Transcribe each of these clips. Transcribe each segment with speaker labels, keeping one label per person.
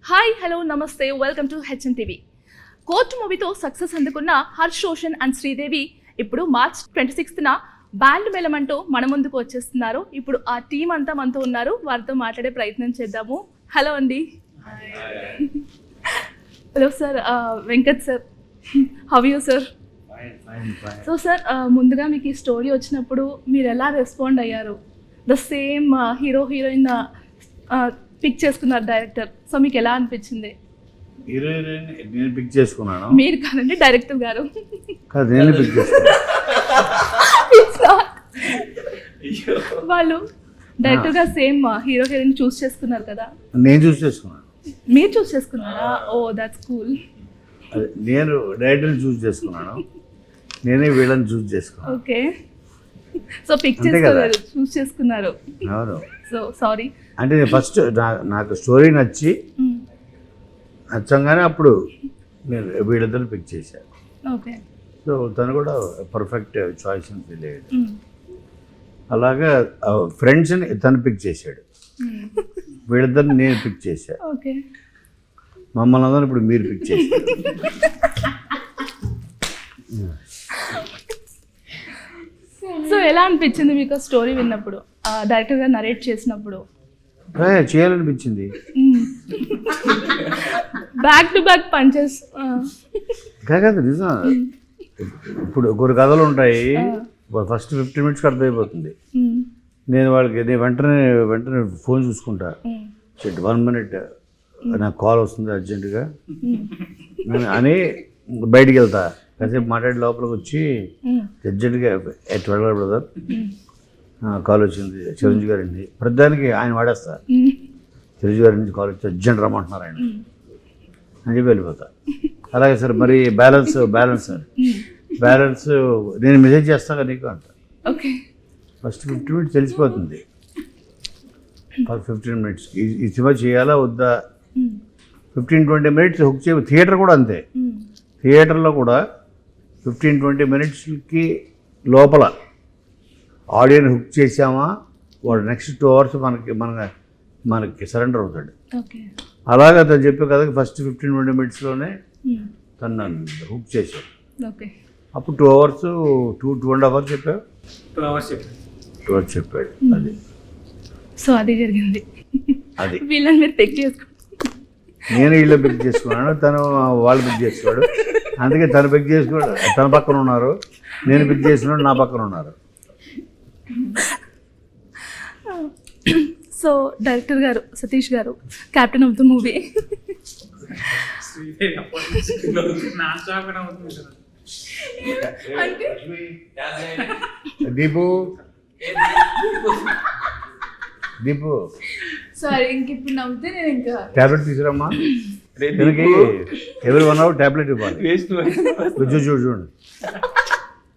Speaker 1: Hi hello namaste welcome to HN TV. Court మూవీతో success అందుకున్న Harsh Roshan and Sridevi ఇప్పుడు మార్చ్ 26న బ్యాండ్ మేళం అంటూ మన ముందుకు వచ్చేస్తున్నారు. ఇప్పుడు ఆ టీం అంతా మనతో ఉన్నారు, వారితో మాట్లాడే ప్రయత్నం చేద్దాము. హలో అండి. Hello sir, Venkat sir, how you sir? So sir, ముందుగా మీకు ఈ స్టోరీ వచ్చినప్పుడు మీరు ఎలా రెస్పాండ్ అయ్యారు? The same hero heroine pick చేసుకున్నారు డైరెక్టర్, సో మీకు ఎలా అనిపించింది?
Speaker 2: హీరోయిన్ నేను పిక్ చేసుకున్నాను.
Speaker 1: మీరు కాదండి, డైరెక్టర్ గారు.
Speaker 2: కాదు, నేను పిక్ చేసుకున్నాను.
Speaker 1: వాళ్ళు డైరెక్టర్ గా సేమ్ హీరో హీరోయిన్ చూస్ చేసుకున్నారు కదా?
Speaker 2: నేను చూస్ చేసుకున్నాను.
Speaker 1: మీరు చూస్ చేసుకున్నారా? Oh that's cool.
Speaker 2: అదే, నేను డైరెక్టర్ని చూస్ చేసుకున్నాను, నేనే వీళ్ళని చూస్ చేసుకున్నాను.
Speaker 1: ఓకే, సో పిక్ చేసుకోలేదు, చూస్ చేసుకున్నారు.
Speaker 2: అవును.
Speaker 1: సో సారీ
Speaker 2: అంటే నేను ఫస్ట్ నాకు స్టోరీ నచ్చంగానే అప్పుడు నేను వీళ్ళిద్దరిని పిక్ చేశాను.
Speaker 1: ఓకే.
Speaker 2: సో తను కూడా పర్ఫెక్ట్ చాయిస్ అని ఫీల్ అయ్యాడు. అలాగా ఫ్రెండ్స్ని తను పిక్ చేశాడు, వీళ్ళిద్దరిని నేను పిక్ చేశాను.
Speaker 1: ఓకే.
Speaker 2: మమ్మల్ని అందరూ ఇప్పుడు మీరు పిక్ చేశారు.
Speaker 1: సో ఎలా అనిపించింది మీకు స్టోరీ విన్నప్పుడు, డైరెక్టర్ గా నరేట్ చేసినప్పుడు?
Speaker 2: చేయాలనిపించింది.
Speaker 1: Back to back punches.
Speaker 2: కాదు, నిజం. ఇప్పుడు కొన్ని కథలు ఉంటాయి, ఫస్ట్ 15 minutes అర్థమైపోతుంది. నేను వెంటనే ఫోన్ చూసుకుంటా, 1 minute నాకు కాల్ వస్తుంది అర్జెంటుగా అని బయటికి వెళ్తా. కాసేపు మాట్లాడి లోపలికి వచ్చి అర్జెంటుగా 12 బ్రదర్ కాల్ వచ్చింది, చిరంజీవి గారండి. ప్రతిదానికి ఆయన వాడేస్తా, చిరంజీవి గారి నుంచి కాల్ వచ్చి అర్జెంట్ రమ్మంటున్నారు ఆయన అని చెప్పి వెళ్ళిపోతా. అలాగే సార్, మరి బ్యాలెన్స్ సార్, బ్యాలెన్స్ నేను మెసేజ్ చేస్తాగా నీకు అంట. ఫస్ట్ 15 minutes తెలిసిపోతుంది. 15 minutes ఈ సినిమా చేయాలా వద్దా, 15-20 minutes హుక్ చేయ. థియేటర్ కూడా అంతే, థియేటర్లో కూడా 15-20 minutesకి లోపల ఆడియన్స్ హుక్ చేసామా, వాడు నెక్స్ట్ 2 hours మనకి సరెండర్ అవుతాడు. అలాగే తను చెప్పే కదా, ఫస్ట్ 15-20 minutesలోనే తను నన్ను హుక్ చేశాడు. అప్పుడు 2 hours 2.5 hours చెప్పావు, 2 hours చెప్పాడు. అది
Speaker 1: సో అది జరిగింది.
Speaker 2: అది
Speaker 1: వీళ్ళని మీరు పిక్ చేసుకున్నారు,
Speaker 2: నేను వీళ్ళు పిక్ చేసుకున్నాను, తను వాళ్ళు పిక్ చేసుకున్నాడు. అందుకే తను పిక్ చేసుకున్నాడు, తన పక్కన ఉన్నారు, నేను పిక్ చేసినాడు, నా పక్కన ఉన్నారు.
Speaker 1: సో డైరెక్టర్ గారు సతీష్ గారు, captain of the movie.
Speaker 2: Deepu
Speaker 1: sorry, ఇంక ఇప్పుడు నవ్వుతే నేను ఇంకా
Speaker 2: ట్యాబ్లెట్ తీసుకురమ్మా. దీనికి ఎవరి 1 hour ట్యాబ్లెట్ ఇవ్వాలి. చూడండి,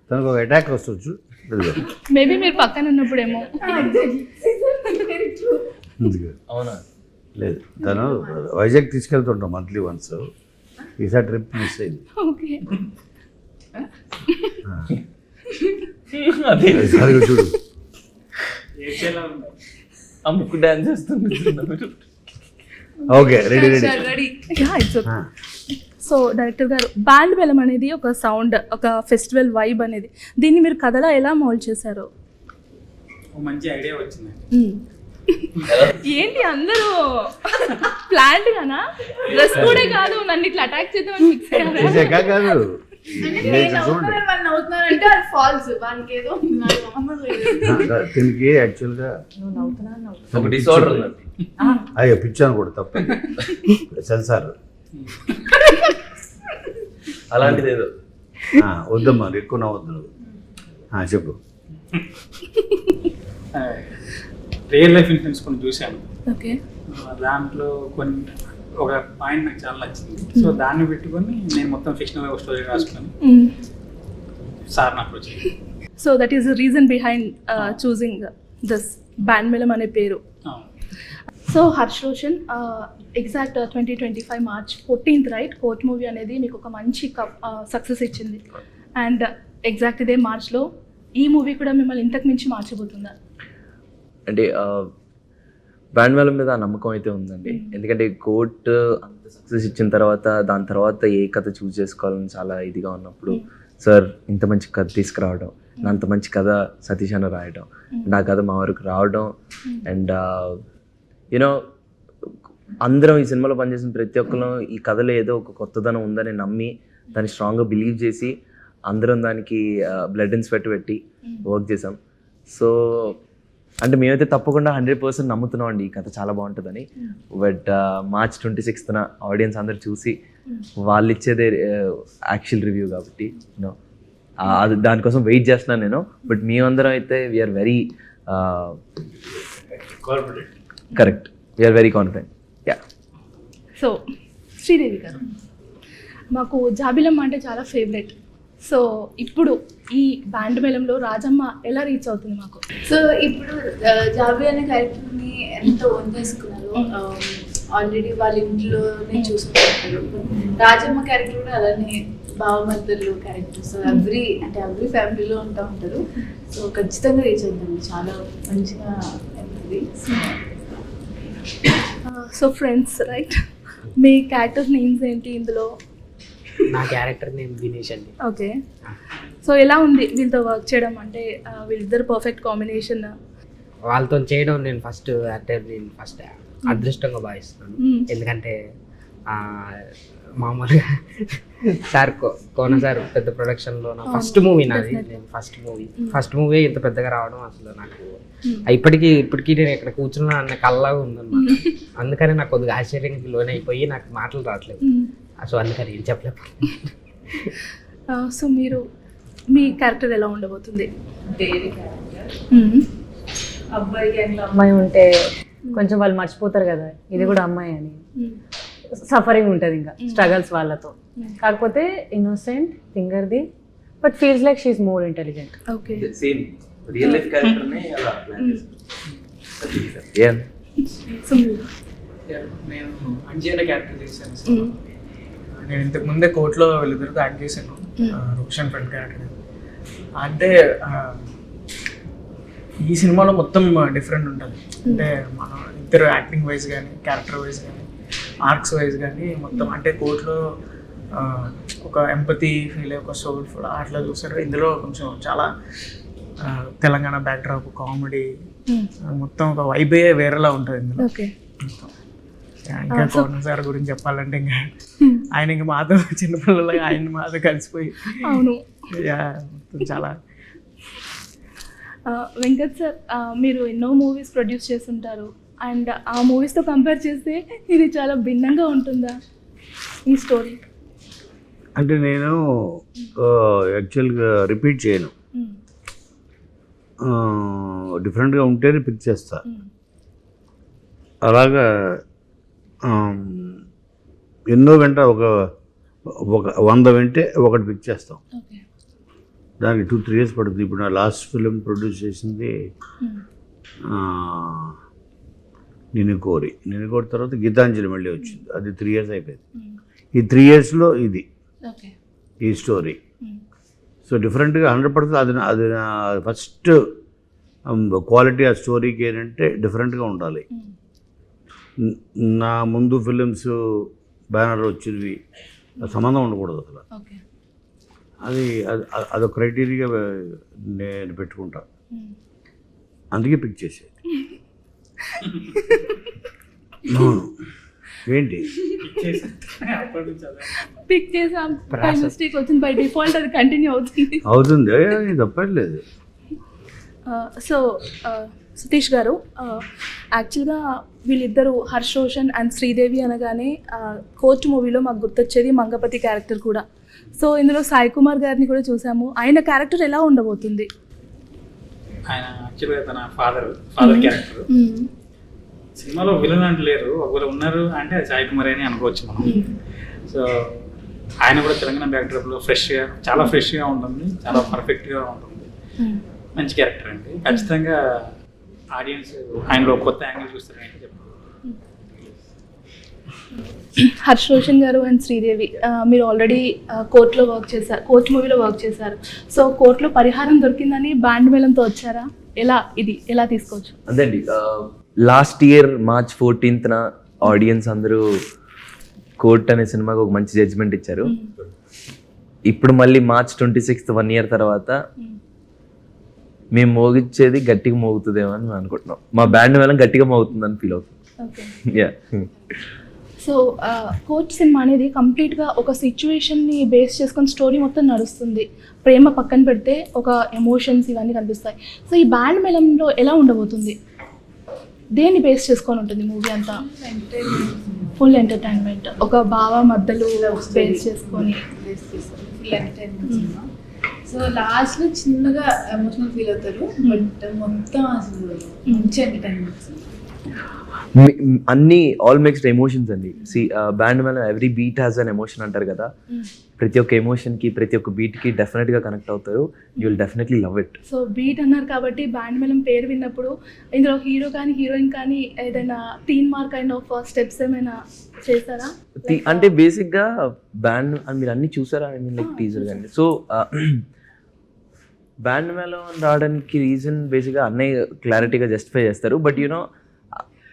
Speaker 2: తనకు ఒక అటాక్ వస్తుంది.
Speaker 1: మేబీ మీరు పక్కన ఉన్నప్పుడేమో.
Speaker 2: అవునా? లేదు, తను వైజాగ్ తీసుకెళ్తుంటాం మంత్లీ వన్స్. ఈసారి ట్రిప్ మిస్ అయింది. చూడు,
Speaker 3: అమ్ముకు డాన్స్ చేస్తుంది.
Speaker 2: Okay, ready.
Speaker 1: సో డైరెక్టర్ గారు, బ్యాండ్ మేళం అనేది ఒక సౌండ్, ఒక ఫెస్టివల్ వైబ్ అనేది, దీన్ని మీరు కథలో ఎలా మౌల్డ్ చేశారు?
Speaker 4: మంచి ఐడియా వచ్చింది.
Speaker 1: ఏంటి అందరూ ప్లాంట్ గానా? డ్రెస్ కూడా కాదు, నన్ను ఇట్లా అటాక్ చేద్దామని ఫిక్స్ అయ్యారు.
Speaker 2: కాదు, దీనికి యాక్చువల్గా
Speaker 3: ఒక డిసార్డర్
Speaker 2: అయ్యో పిచ్చాను కూడా తప్ప సెన్సార్
Speaker 3: అలాంటిది ఏదో
Speaker 2: వద్దమ్మా, ఎక్కువ నవ్వద్దు. చెప్పు.
Speaker 4: రియల్ లైఫ్ ఇన్సిడెంట్స్ కొన్ని చూశాను.
Speaker 1: ఓకే.
Speaker 4: దాంట్లో కొన్ని ఒక పాయింట్ నాకు చాలా నచ్చింది. సో దాన్ని పెట్టుకొని నేను మొత్తం ఫిక్షనల్ ఒక స్టోరీ రాసుకొని సార్ నాకు వచ్చింది.
Speaker 1: So that is the reason behind choosing this band Melam అనే పేరు. So Harsh Roshan, exact 2025 March 14th right, Court movie అనేది మీకు ఒక మంచి సక్సెస్ ఇచ్చింది. అండ్ ఎగ్జాక్ట్ ఇదే మార్చ్లో ఈ మూవీ కూడా మిమ్మల్ని ఇంతకు మించి మార్చబోతుందా?
Speaker 3: అంటే బ్యాండ్ మేళం మీద ఆ నమ్మకం అయితే ఉందండి. ఎందుకంటే కోర్ట్ అంత సక్సెస్ ఇచ్చిన తర్వాత దాని తర్వాత ఏ కథ చూస్ చేసుకోవాలని చాలా ఇదిగా ఉన్నప్పుడు సార్ ఇంత మంచి కథ తీసుకురావడం, అంత మంచి కథ సతీష్ అన్న రాయడం, నా కథ మా వరకు రావడం, అండ్ యూనో అందరం ఈ సినిమాలో పనిచేసిన ప్రతి ఒక్కరు ఈ కథలో ఏదో ఒక కొత్తదనం ఉందని నమ్మి దాన్ని స్ట్రాంగ్గా బిలీవ్ చేసి అందరం దానికి బ్లడ్ అండ్ స్వెట్ పెట్టి వర్క్ చేసాం. సో అంటే మేమైతే తప్పకుండా 100% నమ్ముతున్నాం అండి ఈ కథ చాలా బాగుంటుందని. బట్ March 26th ఆడియన్స్ అందరు చూసి వాళ్ళు ఇచ్చేదే యాక్చువల్ రివ్యూ కాబట్టి యూనో అది దానికోసం వెయిట్ చేస్తున్నాను నేను. బట్ మేమందరం అయితే we are very correct, we are very confident. Yeah.
Speaker 1: So Sridevi garu, మాకు జాబిలమ్మ అంటే చాలా ఫేవరెట్. సో ఇప్పుడు ఈ బ్యాండ్ మేళంలో రాజమ్మ ఎలా రీచ్ అవుతుంది మాకు?
Speaker 5: సో ఇప్పుడు జాబీ అనే క్యారెక్టర్ని ఎంత ఓన్ చేసుకున్నారు, ఆల్రెడీ వాళ్ళ ఇంట్లోనే చూసుకుంటున్నారు. రాజమ్మ క్యారెక్టర్ కూడా అలానే బావమర్దలు క్యారెక్టర్. సో ఎవ్రీ ఫ్యామిలీలో ఉంటారు. సో ఖచ్చితంగా రీచ్ అవుతుంది, చాలా మంచిగా అవుతుంది.
Speaker 1: సో ఫ్రెండ్స్ రైట్, మీ క్యారెక్టర్ నేమ్స్ ఏంటి ఇందులో?
Speaker 6: నా క్యారెక్టర్ నేమ్ దినేష్ అండి.
Speaker 1: ఓకే. సో ఎలా ఉంది వీళ్ళతో వర్క్ చేయడం? అంటే వీళ్ళిద్దరు పర్ఫెక్ట్ కాంబినేషన్.
Speaker 6: వాళ్ళతో చేయడం నేను ఫస్ట్ అదృష్టంగా భావిస్తున్నాను. ఎందుకంటే మామూలుగా సార్ కోన సార్ పెద్ద ప్రొడక్షన్లో నా ఫస్ట్ మూవీ నాది. నేను ఫస్ట్ మూవీ ఇంత పెద్దగా రావడం అసలు నాకు ఇప్పటికీ నేను ఇక్కడ కూర్చున్నా అన్న కళ్ళలాగా ఉందన్నమాట. అందుకని నాకు కొద్దిగా ఆశ్చర్యానికి లోనైపోయి నాకు మాటలు రావట్లేదు. సో అందుకని ఏం చెప్పలేదు.
Speaker 1: సో మీరు మీ క్యారెక్టర్ ఎలా ఉండబోతుంది?
Speaker 5: దేవి క్యారెక్టర్,
Speaker 7: అబ్బాయి అండ్ అమ్మాయి ఉంటే కొంచెం వాళ్ళు మర్చిపోతారు కదా ఇది కూడా అమ్మాయి అని. సఫరింగ్ ఉంటుంది ఇంకా స్ట్రగల్స్ వాళ్ళతో. కాకపోతే ఇన్నోసెంట్ థింగర్ది, but feels like she is more intelligent.
Speaker 1: Okay.
Speaker 3: Same real life క్యారెక్టర్ని అలా ప్లాన్ చేశాను.
Speaker 1: సో మీరు
Speaker 8: నేను అంజీన క్యారెక్టర్ చేశాను. నేను ఇంతకు ముందే కోర్టులో వీళ్ళిద్దరితో యాక్ట్ చేశాను, రోషన్ ఫ్రెండ్ క్యారెక్టర్. అంటే ఈ సినిమాలో మొత్తం డిఫరెంట్ ఉంటుంది. అంటే మనం ఇద్దరు యాక్టింగ్ వైజ్ కానీ క్యారెక్టర్ వైజ్ కానీ ఆర్క్స్ వైజ్ కానీ మొత్తం అంటే కోర్టులో ఒక ఎంపతి ఫీల్ అయ్యి ఒక సోల్ఫుల్ అట్లా చూస్తారు. ఇందులో కొంచెం చాలా తెలంగాణ బ్యాక్డ్రాప్, కామెడీ, మొత్తం ఒక వైబే వేరేలా ఉంటుంది ఇందులో.
Speaker 1: ఓకే.
Speaker 8: ఇంకా కోన సార్ గురించి చెప్పాలంటే ఇంకా ఆయన ఇంకా మాతో చిన్నపిల్లలుగా ఆయన మాతో కలిసిపోయి
Speaker 1: అవును.
Speaker 8: చాలా.
Speaker 1: వెంకట్ సార్, మీరు ఎన్నో మూవీస్ ప్రొడ్యూస్ చేస్తుంటారు అండ్ ఆ మూవీస్తో కంపేర్ చేస్తే ఇది చాలా భిన్నంగా ఉంటుందా ఈ స్టోరీ?
Speaker 2: అంటే నేను యాక్చువల్గా రిపీట్ చేయను, డిఫరెంట్గా ఉంటేనే పిక్ చేస్తా. అలాగా ఎన్నో వెంట ఒక 100 వెంటే ఒకటి పిక్ చేస్తాం. దానికి 2-3 years పడుతుంది. ఇప్పుడు నా లాస్ట్ ఫిలిం ప్రొడ్యూస్ చేసింది నిన్ను కోరి తర్వాత గీతాంజలి మళ్ళీ వచ్చింది, అది 3 years అయిపోయింది. ఈ 3 yearsలో ఇది ఈ స్టోరీ. సో డిఫరెంట్గా 100% అది నా ఫస్ట్ క్వాలిటీ ఆ స్టోరీకి ఏంటంటే డిఫరెంట్గా ఉండాలి. నా ముందు ఫిలిమ్స్ బ్యానర్ వచ్చినవి సంబంధం ఉండకూడదు అసలు. అది అదొక క్రైటీరియా నేను పెట్టుకుంటా, అందుకే పిక్ చేసేది. ఏంటి
Speaker 1: పిక్ చేసాం, బై మిస్టేక్ వచ్చింది, బై డిఫాల్ట్ అది కంటిన్యూ అవుతుంది.
Speaker 2: తప్పట్లేదు.
Speaker 1: సో సతీష్ గారు, యాక్చువల్గా వీళ్ళిద్దరూ హర్ష్ రోషన్ అండ్ శ్రీదేవి అనగానే కోర్ట్ మూవీలో మాకు గుర్తొచ్చేది మంగపతి క్యారెక్టర్ కూడా. సో ఇందులో సాయి కుమార్ గారిని కూడా చూసాము. ఆయన క్యారెక్టర్ ఎలా ఉండబోతుంది?
Speaker 4: ఆయన యాక్చువల్గా తన ఫాదర్ క్యారెక్టర్. సినిమాలో విలన్ అంటే లేరు, ఒకవేళ ఉన్నారు అంటే అది సాయి కుమార్ అని అనుకోవచ్చు మనం. సో ఆయన కూడా తెలంగాణ బ్యాక్డ్రాప్లో చాలా ఫ్రెష్గా ఉంటుంది, చాలా పర్ఫెక్ట్గా ఉంటుంది. మంచి క్యారెక్టర్ అండి. ఖచ్చితంగా ఆడియన్స్ ఆయనలో కొత్త యాంగిల్ చూస్తారని చెప్పారు.
Speaker 1: హర్ష్ రోషన్ గారు అండ్ శ్రీదేవి, మీరు ఆల్రెడీ కోర్టులో వర్క్ చేశారు, కోర్ట్ మూవీలో వర్క్ చేశారు. సో కోర్టులో పరిహారం దొరికిందని బ్యాండ్ మేళంతో వచ్చారా? ఎలా తీసుకోవచ్చు?
Speaker 3: అదండి, last year March 14th audience అందరూ కోర్ట్ అనే సినిమాకి ఒక మంచి జడ్జ్మెంట్ ఇచ్చారు. ఇప్పుడు మళ్ళీ March 26th 1 year తర్వాత మేము మోగిచ్చేది గట్టిగా మోగుతుందేమో అని మేము అనుకుంటున్నాం. మా బ్యాండ్ వల్ల గట్టిగా మోగుతుందని ఫీల్ అవుతుంది. యా.
Speaker 1: సో కోచ్ సినిమా అనేది కంప్లీట్గా ఒక సిచ్యువేషన్ని బేస్ చేసుకొని స్టోరీ మొత్తం నడుస్తుంది. ప్రేమ పక్కన పెడితే ఒక ఎమోషన్స్ ఇవన్నీ కనిపిస్తాయి. సో ఈ బ్యాండ్ మేళంలో ఎలా ఉండబోతుంది? దేన్ని బేస్ చేసుకొని ఉంటుంది మూవీ అంతా? ఫుల్ ఎంటర్టైన్మెంట్, ఒక భావ మధ్యలో బేస్ చేసుకొని.
Speaker 5: Full entertainment cinema. So last లో చిన్నగా ఎమోషనల్ ఫీల్ అవుతారు, బట్ మొత్తం అసలు మంచి ఎంటర్టైన్మెంట్.
Speaker 3: అన్ని ఆల్ మిక్స్డ్ ఎమోషన్స్ అండి. Band Melam every beat has an emotion అంటారు కదా. ప్రతి ఒక్క ఎమోషన్కి ప్రతి ఒక్క బీట్కి డెఫినెట్గా కనెక్ట్ అవుతారు. You will definitely love it.
Speaker 1: So beat అన్నారు కాబట్టి బ్యాండ్ మేళం పేరు విన్నప్పుడు ఇందులో హీరో కానీ హీరోయిన్ కానీ ఏదైనా టీన్ మార్క్ కైండ్ ఆఫ్ స్టెప్స్ ఏమైనా చేస్తారా?
Speaker 3: అంటే బేసిక్గా బ్యాండ్ మీరు అన్ని చూసారా? ఐ మీన్ లైక్ టీజర్ కానీ. సో బ్యాండ్ మేళం రావడానికి రీజన్ బేసిక్గా అన్నయ్య క్లారిటీగా జస్టిఫై చేస్తారు. బట్ యూనో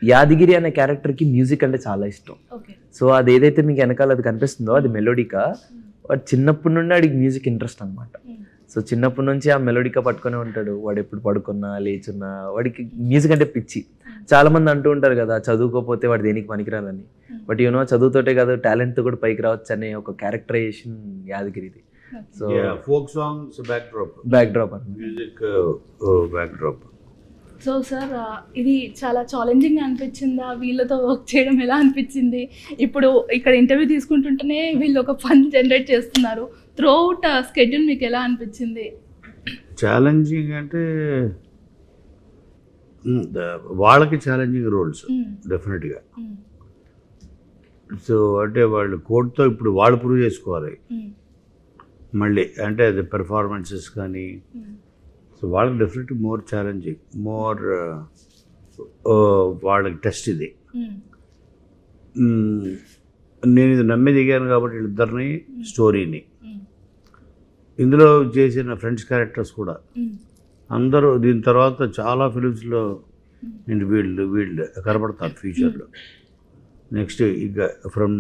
Speaker 3: యాదగిరి అనే క్యారెక్టర్కి మ్యూజిక్ అంటే చాలా ఇష్టం. సో అది ఏదైతే మీకు వెనకాల అది కనిపిస్తుందో అది మెలోడికా. వాడు చిన్నప్పటి నుండి వాడికి మ్యూజిక్ ఇంట్రెస్ట్ అనమాట. సో చిన్నప్పటి నుంచి ఆ మెలోడికా పట్టుకునే ఉంటాడు. వాడు ఎప్పుడు పడుకున్నా లేచున్నా వాడికి మ్యూజిక్ అంటే పిచ్చి. చాలా మంది అంటూ ఉంటారు కదా చదువుకోకపోతే వాడు దేనికి పనికిరాలని. బట్ యూనో చదువుతోటే కాదు టాలెంట్తో కూడా పైకి రావచ్చు అనే ఒక క్యారెక్టరైజేషన్ యాదగిరిది. So
Speaker 2: folk songs
Speaker 3: backdrop
Speaker 2: music backdrop.
Speaker 1: So sir ఇది చాలా ఛాలెంజింగ్ అనిపించిందా? వీళ్ళతో వర్క్ చేయడం ఎలా అనిపించింది? ఇప్పుడు ఇక్కడ ఇంటర్వ్యూ తీసుకుంటుంటేనే వీళ్ళు ఒక ఫన్ జనరేట్ చేస్తున్నారు. త్రూ అవుట్ స్కెడ్యూల్ మీకు ఎలా అనిపించింది?
Speaker 2: ఛాలెంజింగ్ అంటే వాళ్ళకి ఛాలెంజింగ్ రోల్స్ డెఫినెట్గా. సో అంటే వాళ్ళు కోడ్తో ఇప్పుడు వాళ్ళు ప్రూవ్ చేసుకోవాలి మళ్ళీ. అంటే అది పెర్ఫార్మెన్సెస్ కానీ. సో వాళ్ళకి డెఫినెట్లీ మోర్ ఛాలెంజింగ్, మోర్ వాళ్ళకి టెస్ట్ ఇది. నేను ఇది నమ్మి దిగాను కాబట్టి వీళ్ళిద్దరిని స్టోరీని ఇందులో చేసిన ఫ్రెండ్స్ క్యారెక్టర్స్ కూడా అందరూ దీని తర్వాత చాలా ఫిలిమ్స్లో నేను వీళ్ళు కనబడతారు ఫ్యూచర్లో. నెక్స్ట్ ఇక from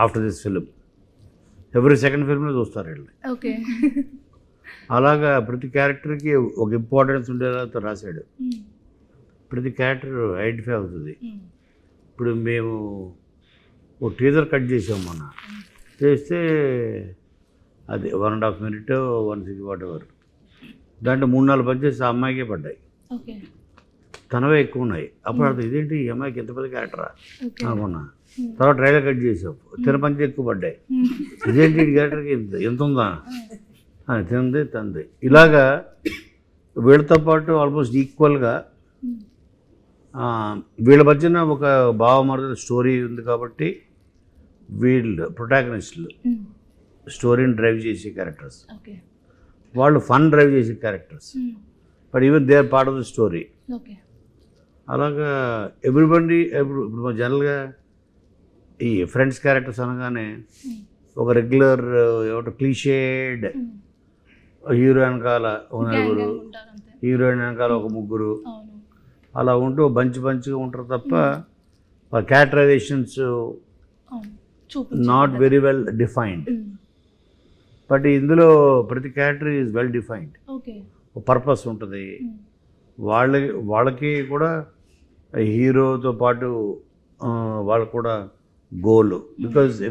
Speaker 2: after this film every second ఫిల్మ్లో చూస్తారు వీళ్ళని.
Speaker 1: ఓకే.
Speaker 2: అలాగా ప్రతి క్యారెక్టర్కి ఒక ఇంపార్టెన్స్ ఉండేలా రాశాడు. ప్రతి క్యారెక్టర్ ఐడెంటిఫై అవుతుంది. ఇప్పుడు మేము ఓ టీజర్ కట్ చేసాం మొన్న. చేస్తే అది 1.5 minute 1 whatever. దాంట్లో 3-4 పంచెస్ ఆ అమ్మాయికే పడ్డాయి. తనవే ఎక్కువ ఉన్నాయి. అప్పుడు అర్థం ఇదేంటి ఈ అమ్మాయికి ఎంత పెద్ద క్యారెక్టరా అనుకున్నా. తర్వాత ట్రైలర్ కట్ చేసాం, తిన పంచెస్ ఎక్కువ పడ్డాయి. ఇదేంటి ఈ క్యారెక్టర్కి ఎంత ఉందా అని తింది తంది. ఇలాగా వీళ్ళతో పాటు ఆల్మోస్ట్ ఈక్వల్గా వీళ్ళ మధ్యన ఒక భావమర్దల స్టోరీ ఉంది కాబట్టి వీళ్ళు ప్రొటాగనిస్టులు స్టోరీని డ్రైవ్ చేసే క్యారెక్టర్స్, వాళ్ళు ఫన్ డ్రైవ్ చేసే characters. But even they are part of the story. అలాగా ఎవ్రీబడి ఇప్పుడు జనరల్గా ఈ ఫ్రెండ్స్ క్యారెక్టర్స్ అనగానే ఒక రెగ్యులర్ ఏమంటే క్లీషేడ్ హీరో వెనకాల నలుగురు, హీరోయిన్ వెనకాల ఒక ముగ్గురు అలా ఉంటూ బంచిగా ఉంటారు తప్ప characterisations not very well defined. But ఇందులో ప్రతి క్యారెక్టర్ ఈజ్ వెల్ డిఫైన్డ్. ఒక పర్పస్ ఉంటుంది. వాళ్ళకి కూడా హీరోతో పాటు వాళ్ళకు కూడా గోల్. బికాజ్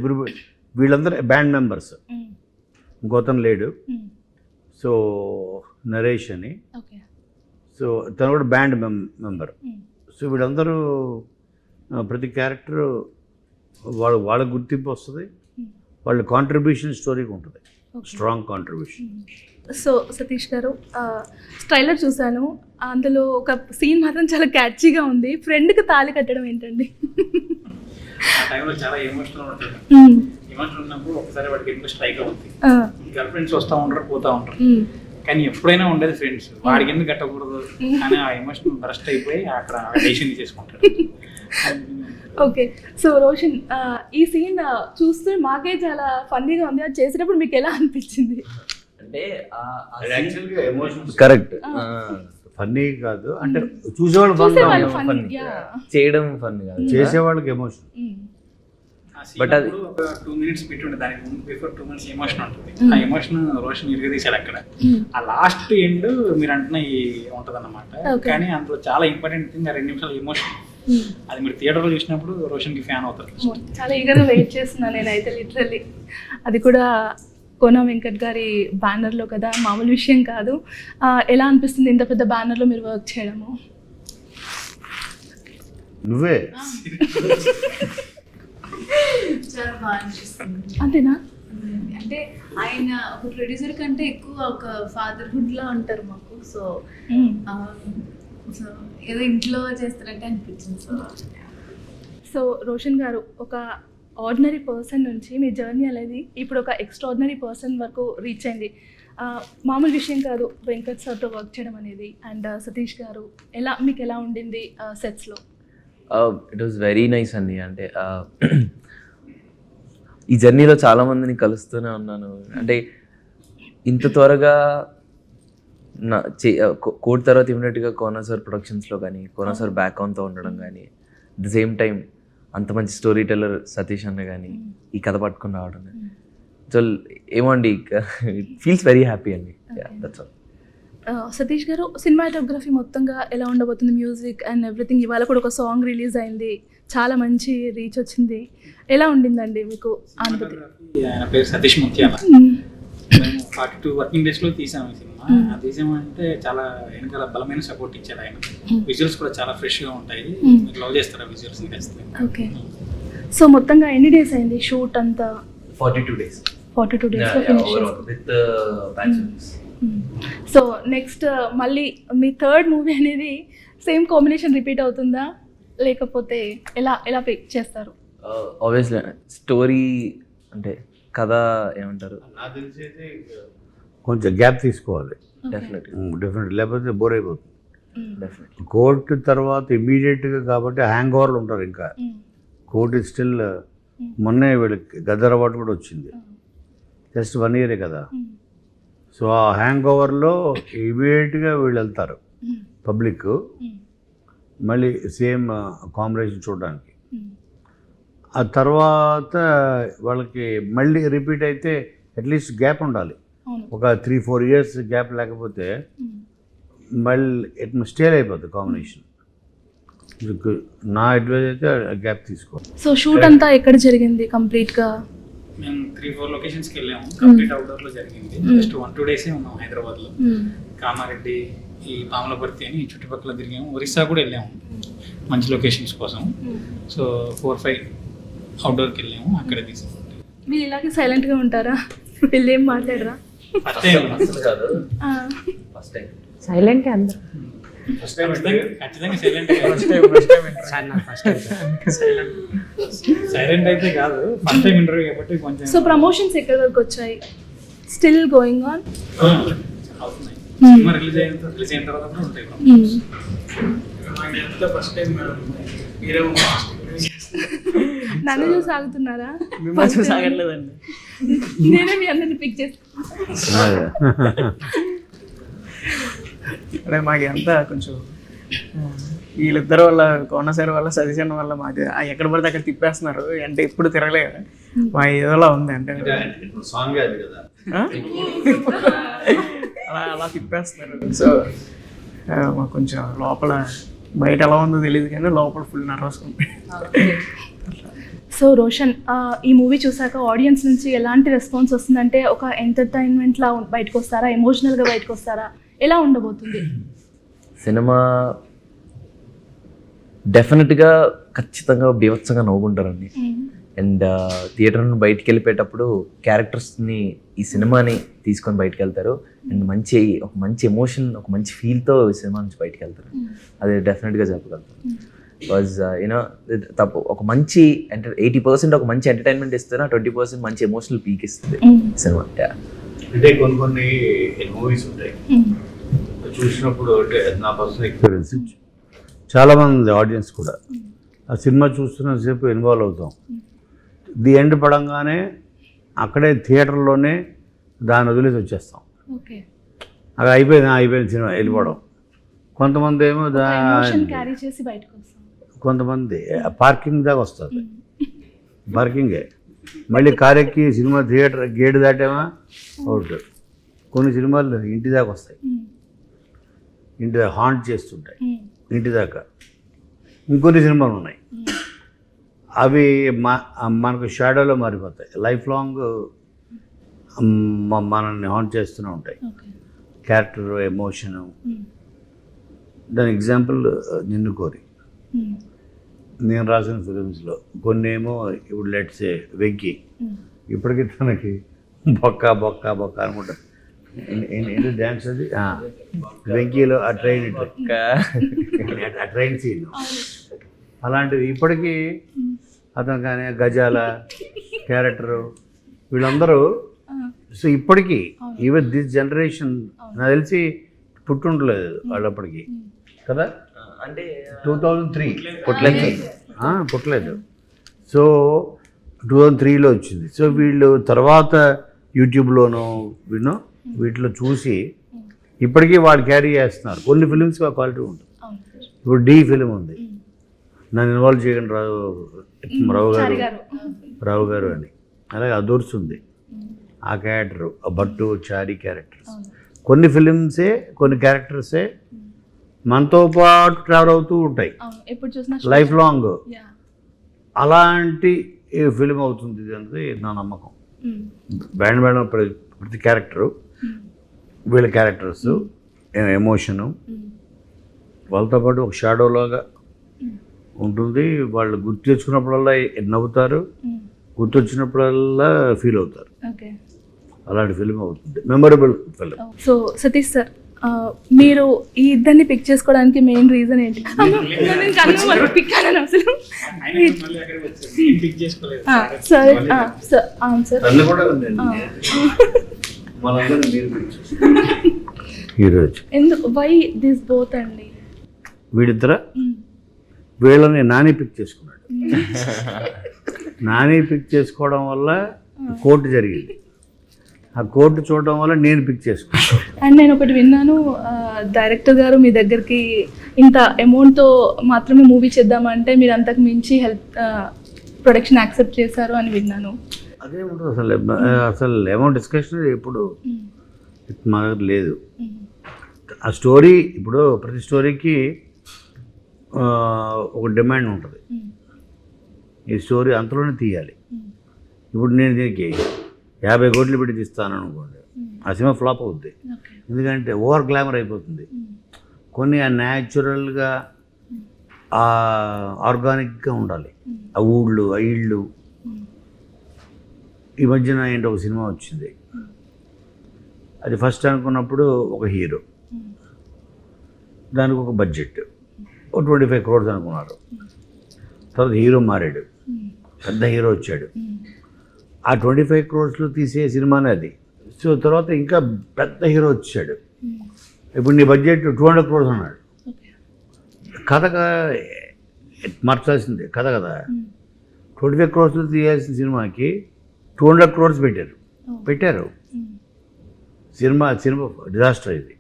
Speaker 2: వీళ్ళందరూ బ్యాండ్ మెంబర్స్. ఇంకోతను లేడు, సో నరేష్ అని. సో తను కూడా బ్యాండ్ మెంబర్. సో వీళ్ళందరూ ప్రతి క్యారెక్టర్ వాళ్ళ గుర్తింపు వస్తుంది, వాళ్ళ కాంట్రిబ్యూషన్ స్టోరీకి ఉంటుంది, స్ట్రాంగ్ కాంట్రిబ్యూషన్.
Speaker 1: సో సతీష్ గారు, ట్రైలర్ చూశాను, అందులో ఒక సీన్ మాత్రం చాలా క్యాచీగా ఉంది. ఫ్రెండ్కి తాళి కట్టడం ఏంటండి?
Speaker 4: ఆ టైంలో చాలా ఎమోషనల్ ఉంటుంది. ఎమోషనల్ ఉన్నప్పుడు ఒకసారి వాడికి ఎందుకు స్ట్రైక్ అవుతుంది. గర్ల్ ఫ్రెండ్స్ వస్తూ ఉంటారు పోతూ ఉంటారు, కానీ ఎప్పుడైనా ఉండేది ఫ్రెండ్స్. వాడికి ఎందుకు కట్టకూడదు అని ఆ ఎమోషన్ బ్రస్ట్ అయిపోయి అక్కడ డెసిషన్ తీసుకుంటాడు.
Speaker 1: ఓకే. సో రోషన్, ఈ సీన్ చూస్తూ మాకే చాలా ఫన్నీగా ఉంది. అది చేసేటప్పుడు మీకు ఎలా అనిపించింది?
Speaker 3: అంటే కరెక్ట్.
Speaker 2: ఫన్నీ కాదు అంటే చూసేవాళ్ళు fun గా
Speaker 1: చూసేవాళ్ళు
Speaker 2: ఉంటుంది.
Speaker 1: Fun
Speaker 3: Fun. చేయడం ఫన్ కాదు
Speaker 2: చేసేవాళ్ళకి ఎమోషన్.
Speaker 3: But
Speaker 4: బట్
Speaker 3: అది-
Speaker 4: ఒక 2 minutes పెట్టి ఉండే దానికి ముందు బిఫోర్ 2 minutes ఎమోషన్ ఉంటుంది. ఆ ఎమోషన్ రోషన్ ఇరగదీశాడు అక్కడ. ఆ లాస్ట్ ఎండ్ మీరు అంటున్న ఈ ఉంటదన్నమాట.
Speaker 1: Okay.
Speaker 4: కానీ అందులో చాలా ఇంపార్టెంట్ థింగ్ ఆ 2 నిమిషాల ఎమోషన్. అది మీరు థియేటర్లో చూసినప్పుడు రోషన్ కి ఫ్యాన్ అవుతారు.
Speaker 1: చాలా ఈగర్గా వెయిట్ చేస్తున్నాను నేనైతే లిటరల్లీ. అది కూడా కోన వెంకట్ గారి బ్యానర్లో కదా, మామూలు విషయం కాదు. ఎలా అనిపిస్తుంది ఇంత పెద్ద బ్యానర్లో మీరు వర్క్ చేయడము?
Speaker 2: నువ్వే
Speaker 5: చాలా బాగా అనిపిస్తుంది.
Speaker 1: అంతేనా?
Speaker 5: అంటే ఆయన ఒక ప్రొడ్యూసర్ కంటే ఎక్కువ ఒక ఫాదర్హుడ్ లా ఉంటారు మాకు. సో సో ఏదో ఇంట్లో చేస్తారంటే అనిపించింది.
Speaker 1: సో రోషన్ గారు, ఒక ఆర్డినరీ పర్సన్ నుంచి మీ జర్నీ అనేది ఇప్పుడు ఒక ఎక్స్ట్రాడినరీ పర్సన్ వరకు రీచ్ అయింది. మామూలు విషయం కాదు వెంకట్ సార్తో వర్క్ చేయడం అనేది. అండ్ సతీష్ గారు, మీకు ఎలా ఉండింది సెట్స్లో?
Speaker 3: ఇట్ వాజ్ వెరీ నైస్ అండి. అంటే ఈ జర్నీలో చాలా మందిని కలుస్తూనే ఉన్నాను. అంటే ఇంత త్వరగా నా కోడ్ తర్వాత ఇమీడియట్గా కోనాసర్ ప్రొడక్షన్స్లో కానీ కోనాసర్ బ్యాక్గ్రౌండ్తో ఉండడం కానీ అట్ ద సేమ్ టైం అంత మంచి స్టోరీ టెల్లర్ సతీష్ అన్న కానీ ఈ కథ పట్టుకుని రావడం సో ఏమో అండి, ఇట్ ఫీల్స్ వెరీ హ్యాపీ అండి. That's all.
Speaker 1: సతీష్ గారు, సినిమాటోగ్రఫీ మొత్తంగా ఎలా ఉండబోతుంది? Music and everything. ఇవాళ కూడా ఒక సాంగ్ రిలీజ్ అయింది, చాలా మంచి రీచ్ వచ్చింది. ఎలా ఉండిందండి మీకు అనుభూతి?
Speaker 4: ఆయన పేరు సతీష్ ముత్యాల. మేము 42 వర్కింగ్ డేస్లో తీసాము ఈ సినిమా. ఆ తీసామంటే చాలా వెనకాల బలమైన సపోర్ట్ ఇచ్చారు ఆయన. విజువల్స్ కూడా చాలా ఫ్రెష్గా ఉంటాయి. మీరు లవ్ చేస్తారా విజువల్స్?
Speaker 1: ఓకే. సో మొత్తంగా ఎన్ని డేస్ అయింది షూట్ అంతా?
Speaker 3: 42 days.
Speaker 1: 42 డేస్లో ఫినిష్ చేస్తాం.
Speaker 3: With backs.
Speaker 1: సో నెక్స్ట్ మళ్ళీ మీ థర్డ్ మూవీ అనేది సేమ్ కాంబినేషన్ రిపీట్ అవుతుందా, లేకపోతే ఎలా పిక్ చేస్తారు?
Speaker 3: ఆబ్వియస్లీ స్టోరీ అంటే కథ ఏమంటారు,
Speaker 2: నాకు తెలిసి అయితే కొంచెం గ్యాప్ తీసుకోవాలి
Speaker 3: డెఫినెట్గా
Speaker 2: డెఫినెట్, లేకపోతే బోర్ అయిపోతుంది.
Speaker 3: డెఫినెట్గా
Speaker 2: కోర్టు తర్వాత ఇమీడియట్గా కాబట్టి హ్యాంగ్ ఓవర్లు ఉంటారు. ఇంకా కోర్టు స్టిల్ మొన్నే వీళ్ళకి గద్దర్ అవార్డు కూడా వచ్చింది, జస్ట్ 1 year కదా. సో ఆ హ్యాంగ్ ఓవర్లో ఇమీడియట్గా వీళ్ళు వెళ్తారు పబ్లిక్, మళ్ళీ సేమ్ కాంబినేషన్ చూడడానికి. ఆ తర్వాత వాళ్ళకి మళ్ళీ రిపీట్ అయితే అట్లీస్ట్ గ్యాప్ ఉండాలి, ఒక 3-4 years గ్యాప్, లేకపోతే మళ్ళీ ఇట్ స్టేల్ అయిపోతుంది కాంబినేషన్. నా అడ్వైజ్ అయితే గ్యాప్ తీసుకోవాలి.
Speaker 1: సో షూట్ అంతా ఎక్కడ జరిగింది కంప్లీట్గా?
Speaker 4: మేము 3-4 లొకేషన్స్కి వెళ్ళాము. కంప్లీట్ అవుట్డోర్లో జరిగింది. జస్ట్ 1-2 days ఉన్నాం హైదరాబాద్లో. కామారెడ్డి, ఈ పాములపర్తి అని చుట్టుపక్కల తిరిగాము. ఒరిస్సా కూడా వెళ్ళాము మంచి లొకేషన్స్ కోసం. సో 4-5 అవుట్డోర్కి వెళ్ళాము, అక్కడే తీసుకుంటాం.
Speaker 1: మీరు ఇలాగే సైలెంట్గా ఉంటారా? వీళ్ళు ఏం మాట్లాడరా?
Speaker 4: ఫస్ట్ టైం
Speaker 3: అసలు కాదు, ఫస్ట్ టైం
Speaker 7: సైలెంట్ అందరూ.
Speaker 4: ఖచ్చితంగా సైలెంట్
Speaker 6: సార్ నాకు ఫస్ట్ టైం
Speaker 4: సైలెంట్ అయితే కాదు, ఫస్ట్ టైం ఇంటర్వ్యూ కాబట్టి కొంచెం
Speaker 1: సో ప్రమోషన్స్ ఎక్కడి వరకు వచ్చాయి? Still going on?
Speaker 4: అవుతున్నాయి. సినిమా రిలీజ్ అయిన తర్వాత కూడా ఉంటాయి.
Speaker 8: ఫస్ట్ టైం మీరే
Speaker 1: నన్ను చూసి ఆగుతున్నారా?
Speaker 8: సాగట్లేదండి.
Speaker 1: నేనే మీ అందరిని పిక్ చేస్తాను.
Speaker 8: అంటే మాకు అంతా కొంచెం వీళ్ళిద్దరు వల్ల కోనసారి వల్ల సజెషన్ వల్ల మాకు ఎక్కడ పడితే అక్కడ తిప్పేస్తున్నారు. అంటే ఎప్పుడు తిరగలే కదా, మా ఏదోలా ఉంది. అంటే
Speaker 2: సాంగ్ అది కదా,
Speaker 8: అలా తిప్పేస్తున్నారు. సో మాకు కొంచెం లోపల, బయట ఎలా ఉందో తెలియదు కానీ లోపల ఫుల్ నర్వస్ ఉంది.
Speaker 1: సో రోషన్, ఈ మూవీ చూసాక ఆడియన్స్ నుంచి ఎలాంటి రెస్పాన్స్ వస్తుందంటే, ఒక ఎంటర్టైన్మెంట్లా బయటకు వస్తారా, ఎమోషనల్గా బయటకు వస్తారా, ఎలా ఉండబోతుంది
Speaker 3: సినిమా? డెఫినెట్గా ఖచ్చితంగా బీభత్సంగా నవ్వుకుంటారండి. అండ్ థియేటర్ నుండి బయటికి వెళ్ళిపోయేటప్పుడు క్యారెక్టర్స్ని, ఈ సినిమాని తీసుకొని బయటకు వెళ్తారు. అండ్ ఒక మంచి ఎమోషన్, ఒక మంచి ఫీల్తో ఈ సినిమా నుంచి బయటకు వెళ్తారు. అది డెఫినెట్గా చెప్పగలుగుతారు. బికాజ్ యూనో తప్పు ఒక మంచి 80% ఒక మంచి ఎంటర్టైన్మెంట్ ఇస్తున్నా, 20% మంచి ఎమోషనల్ పీక్ ఇస్తుంది సినిమా.
Speaker 2: అంటే కొన్ని మూవీస్ ఉంటాయి చూసినప్పుడు, అంటే నా పర్సనల్ ఎక్స్పీరియన్స్, చాలామంది ఆడియన్స్ కూడా ఆ సినిమా చూస్తున్నంతసేపు ఇన్వాల్వ్ అవుతాం. ది ఎండ్ పడంగానే అక్కడే థియేటర్లోనే దాన్ని వదిలేసి వచ్చేస్తాం.
Speaker 1: ఓకే.
Speaker 2: అది అయిపోయింది సినిమా వెళ్ళిపోవడం. కొంతమంది ఏమో
Speaker 1: ఎమోషన్ క్యారీ చేసి బయటకు వస్తాం.
Speaker 2: కొంతమంది పార్కింగ్ దాకా వస్తుంది, పార్కింగే. మళ్ళీ కారెక్కి సినిమా థియేటర్ గేట్ దాటామా అవుట్. కొన్ని సినిమాలు ఇంటి దాకా వస్తాయి, ఇంటి దాకా హాంట్ చేస్తుంటాయి ఇంటి దాకా. ఇంకొన్ని సినిమాలు ఉన్నాయి అవి మనకు షాడోలో మారిపోతాయి, లైఫ్ లాంగ్ మనల్ని హాంట్ చేస్తూనే ఉంటాయి. Character, emotion. దాని ఎగ్జాంపుల్ నిన్ను కోరి నేను రాసిన ఫిలిమ్స్లో కొన్ని ఏమో ఇప్పుడు లెట్స్ వెంకీ, ఇప్పటికీ తనకి బొక్క బొక్క బొక్క అనుకుంటా. ఏంటి డ్యాన్స్ అది వెంకీలో ఆ ట్రైన్ సీన్ అలాంటివి ఇప్పటికీ అతను. కానీ గజాల క్యారెక్టరు వీళ్ళందరూ సో ఇప్పటికీ ఈవెన్ దిస్ జనరేషన్ నాకు తెలిసి పుట్టుండలేదు వాళ్ళప్పటికి కదా,
Speaker 3: అంటే
Speaker 2: 2003 పుట్టలేదు. సో 2003లో వచ్చింది. సో వీళ్ళు తర్వాత యూట్యూబ్లోనూ వీటిలో చూసి ఇప్పటికీ వాళ్ళు క్యారీ చేస్తున్నారు. కొన్ని ఫిలిమ్స్ క్వాలిటీ ఉంటుంది. ఇప్పుడు డి ఫిలిం ఉంది, నన్ను ఇన్వాల్వ్ చేయకండి రావు గారు అని. అలాగే అదూర్స్ ఉంది, ఆ క్యారెక్టరు భట్టు చారీ క్యారెక్టర్స్. కొన్ని ఫిలిమ్సే కొన్ని క్యారెక్టర్సే మనతో పాటు ట్రావెల్ అవుతూ ఉంటాయి లైఫ్ లాంగ్. అలాంటి ఫిలిం అవుతుంది ఇది అనేది నా నమ్మకం. బ్యాండ్ మేడం ప్రతి క్యారెక్టరు, వీళ్ళ క్యారెక్టర్స్, ఎమోషను వాళ్ళతో పాటు ఒక షాడోలాగా ఉంటుంది. వాళ్ళు గుర్తు తెచ్చుకున్నప్పుడల్లా నవ్వుతారు, గుర్తొచ్చినప్పుడల్లా ఫీల్ అవుతారు. అలాంటి ఫిలిం అవుతుంది, memorable film.
Speaker 1: So Satish sir, మీరు ఈ ఇద్దరిని పిక్ చేసుకోవడానికి మెయిన్ రీజన్ ఏంటి? ఎందుకు, వై దిస్ బోత్ అండి?
Speaker 2: వీడిద్దరా వీళ్ళని నాని పిక్ చేసుకున్నాడు. నాని పిక్ చేసుకోవడం వల్ల కోర్టు జరిగింది, ఆ కోర్టు చూడడం వల్ల నేను పిక్ చేసుకున్నాను.
Speaker 1: అండ్ నేను ఒకటి విన్నాను, డైరెక్టర్ గారు మీ దగ్గరికి ఇంత అమౌంట్తో మాత్రమే మూవీ చేద్దామంటే మీరు అంతకు మించి ప్రొడక్షన్ యాక్సెప్ట్ చేశారు అని విన్నాను.
Speaker 2: అదేముంటుంది అసలు అమౌంట్ డిస్కషన్ ఎప్పుడు మా దగ్గర లేదు. ఆ స్టోరీ ఇప్పుడు ప్రతి స్టోరీకి ఒక డిమాండ్ ఉంటుంది, ఈ స్టోరీ అంతలోనే తీయాలి. ఇప్పుడు నేను దీనికి 50 కోట్లు పెట్టి తీస్తాను అనుకోండి, ఆ సినిమా ఫ్లాప్ అవుద్ది. ఎందుకంటే ఓవర్ గ్లామర్ అయిపోతుంది. కొన్ని న్యాచురల్గా ఆర్గానిక్గా ఉండాలి, ఆ ఊళ్ళు ఆ ఇళ్ళు. ఈ మధ్యన ఏంటో ఒక సినిమా వచ్చింది, అది ఫస్ట్ అనుకున్నప్పుడు ఒక హీరో, దానికి ఒక బడ్జెట్ ఒక 25 crores అనుకున్నారు. తర్వాత హీరో మారాడు, పెద్ద హీరో వచ్చాడు, ఆ 25 crores తీసే సినిమానే అది. సో తర్వాత ఇంకా పెద్ద హీరో వచ్చాడు, ఇప్పుడు నీ బడ్జెట్ 200 crores అన్నాడు. కథ మార్చాల్సిందే కథ కదా. 25 crores తీయాల్సిన సినిమాకి 200 crores పెట్టారు. సినిమా డిజాస్టర్ ఇది,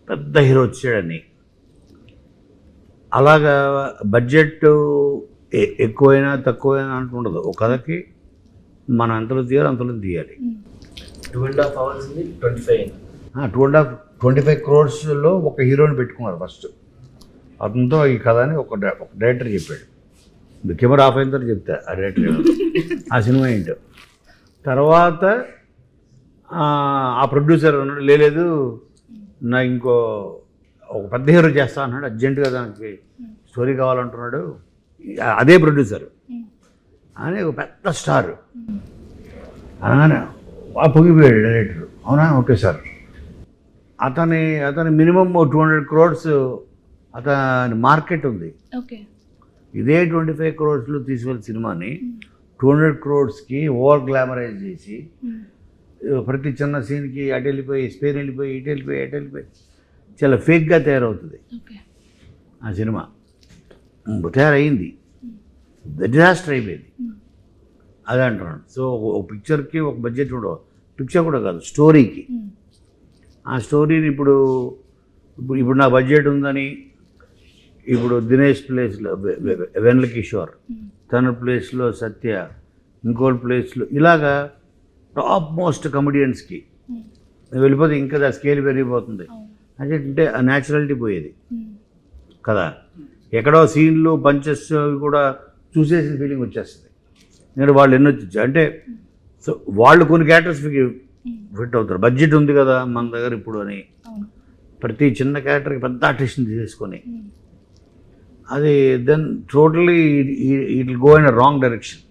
Speaker 2: పెద్ద హీరో వచ్చాడని. అలాగా బడ్జెట్ ఎక్కువైనా తక్కువైనా అంటుండదు. ఒక కథకి మనం ఎంతలో తీయాలి అంతలో తీయాలి.
Speaker 3: 2.5 hours
Speaker 2: 25 crores ఒక హీరోని పెట్టుకున్నారు ఫస్ట్. అతనితో ఈ కథ అని ఒక డైరెక్టర్ చెప్పాడు. కెమెరా ఆఫ్ అయిన తర్వాత చెప్తా ఆ డైరెక్టర్ ఆ సినిమా ఏంటో. తర్వాత ఆ ప్రొడ్యూసర్ అన్నాడు, లేదు నా ఇంకో ఒక పెద్ద హీరో చేస్తా అన్నాడు, అర్జెంటుగా దానికి స్టోరీ కావాలంటున్నాడు. అదే ప్రొడ్యూసర్ అని ఒక పెద్ద స్టార్ అనగానే పొగిపోయాడు డైరెక్టర్. అవునా, ఓకే సార్. అతని మినిమం 200 crores అతని మార్కెట్ ఉంది. ఇదే 25 crores తీసుకెళ్ళిన సినిమాని 200 crores ఓవర్ గ్లామరైజ్ చేసి ప్రతి చిన్న సీన్కి అటు వెళ్ళిపోయి స్పెయిన్ వెళ్ళిపోయి ఇటు వెళ్ళిపోయి చాలా ఫేక్గా తయారవుతుంది ఆ సినిమా. తయారైంది, డిజాస్టర్ అయిపోయింది. అదే అంటున్నాను. సో ఒక పిక్చర్కి ఒక బడ్జెట్ ఉండవు, పిక్చర్ కూడా కాదు స్టోరీకి. ఆ స్టోరీని ఇప్పుడు ఇప్పుడు నా బడ్జెట్ ఉందని ఇప్పుడు దినేష్ ప్లేస్లో వెన్నెల కిషోర్, తన ప్లేస్లో సత్య, ఇంకో ప్లేస్లో ఇలాగా టాప్ మోస్ట్ కమెడియన్స్కి వెళ్ళిపోతే ఇంకా స్కేల్ పెరిగిపోతుంది. అంటే ఆ న్యాచురాలిటీ పోయేది కదా. ఎక్కడో సీన్లు పంచెస్ అవి కూడా చూసేసిన ఫీలింగ్ వచ్చేస్తుంది. నేను వాళ్ళు ఎన్నో అంటే సో వాళ్ళు కొన్ని క్యారెక్టర్స్కి ఫిట్ అవుతారు. బడ్జెట్ ఉంది కదా మన దగ్గర ఇప్పుడు అని ప్రతి చిన్న క్యారెక్టర్కి పెద్ద ఆర్టిస్ట్ని తీసుకొని అది then totally it go in wrong direction.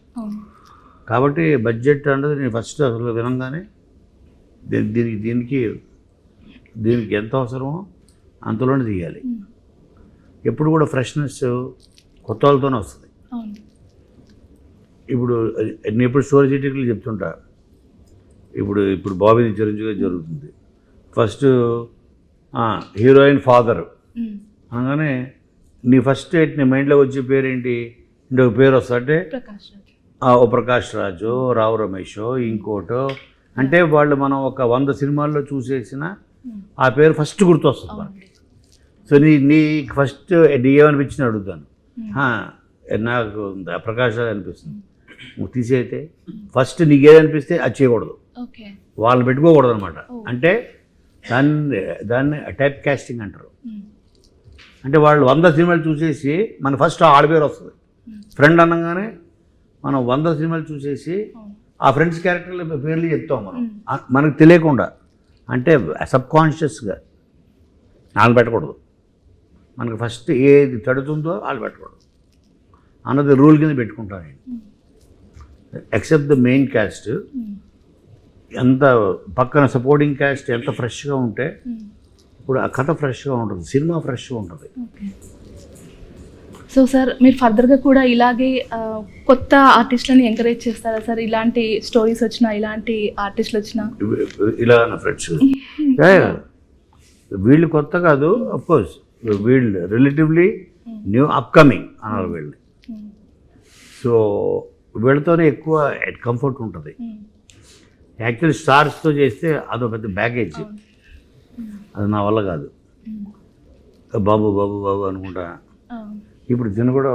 Speaker 2: కాబట్టి బడ్జెట్ అనేది నేను ఫస్ట్ అసలు వినంగానే దీనికి ఎంత అవసరమో అంతలోనే తీయాలి. ఎప్పుడు కూడా ఫ్రెష్నెస్ కొత్త వాళ్ళతోనే వస్తుంది. ఇప్పుడు నేను ఎప్పుడు స్టోరీ చిటికలు చెప్తుంటా. ఇప్పుడు బాబీది చిరంజీవి జరుగుతుంది. ఫస్ట్ హీరోయిన్ ఫాదర్ అనగానే నీ ఫస్ట్ నీ మైండ్లోకి వచ్చే పేరేంటి? ఇంకొక పేరు వస్తుంటే ఓ ప్రకాష్ రాజు, రావు రమేషో, ఇంకోటో. అంటే వాళ్ళు మనం ఒక 100 సినిమాల్లో చూసేసిన ఆ పేరు ఫస్ట్ గుర్తొస్తుంది మనకి. సో నీ ఫస్ట్ ఏమనిపించింది అడుగుతాను. నాకు ప్రకాష్ రాజు అనిపిస్తుంది. నువ్వు తీసేయితే ఫస్ట్ నీకు ఏదనిపిస్తే అది చేయకూడదు, వాళ్ళు పెట్టుకోకూడదు అనమాట. అంటే దాన్ని టైప్ కాస్టింగ్ అంటారు. అంటే వాళ్ళు 100 సినిమాలు చూసేసి మన ఫస్ట్ ఆడ పేరు వస్తుంది. ఫ్రెండ్ అనగానే మనం 100 సినిమాలు చూసేసి ఆ ఫ్రెండ్స్ క్యారెక్టర్ల పేర్లు చెప్తాం మనం, మనకు తెలియకుండా. అంటే సబ్కాన్షియస్గా వాళ్ళు పెట్టకూడదు. మనకు ఫస్ట్ ఏది తడుతుందో వాళ్ళు పెట్టకూడదు అన్నది రూల్ కింద పెట్టుకుంటాను నేను. ఎక్సెప్ట్ ద మెయిన్ క్యాస్ట్, ఎంత పక్కన సపోర్టింగ్ క్యాస్ట్ ఎంత ఫ్రెష్గా ఉంటే ఇప్పుడు ఆ కథ ఫ్రెష్గా ఉంటుంది, సినిమా ఫ్రెష్గా ఉంటుంది.
Speaker 1: సో సార్ మీరు ఫర్దర్గా కూడా ఇలాగే కొత్త ఆర్టిస్టులని ఎంకరేజ్ చేస్తారా సార్? ఇలాంటి స్టోరీస్ వచ్చినా, ఇలాంటి ఆర్టిస్టులు వచ్చినా?
Speaker 2: ఇలా నా ఫ్రెండ్స్ వీళ్ళు కొత్త కాదు, అఫ్కోర్స్ వీళ్ళు రిలేటివ్లీ న్యూ అప్కమింగ్ అన్నారు వీళ్ళని. సో వీళ్ళతోనే ఎక్కువ కంఫర్ట్ ఉంటుంది. యాక్చువల్లీ స్టార్స్తో చేస్తే అదొక పెద్ద బ్యాగేజ్, అది నా వల్ల కాదు. బాబు బాబు బాబు అనుకుంటా. ఇప్పుడు దీన్ని కూడా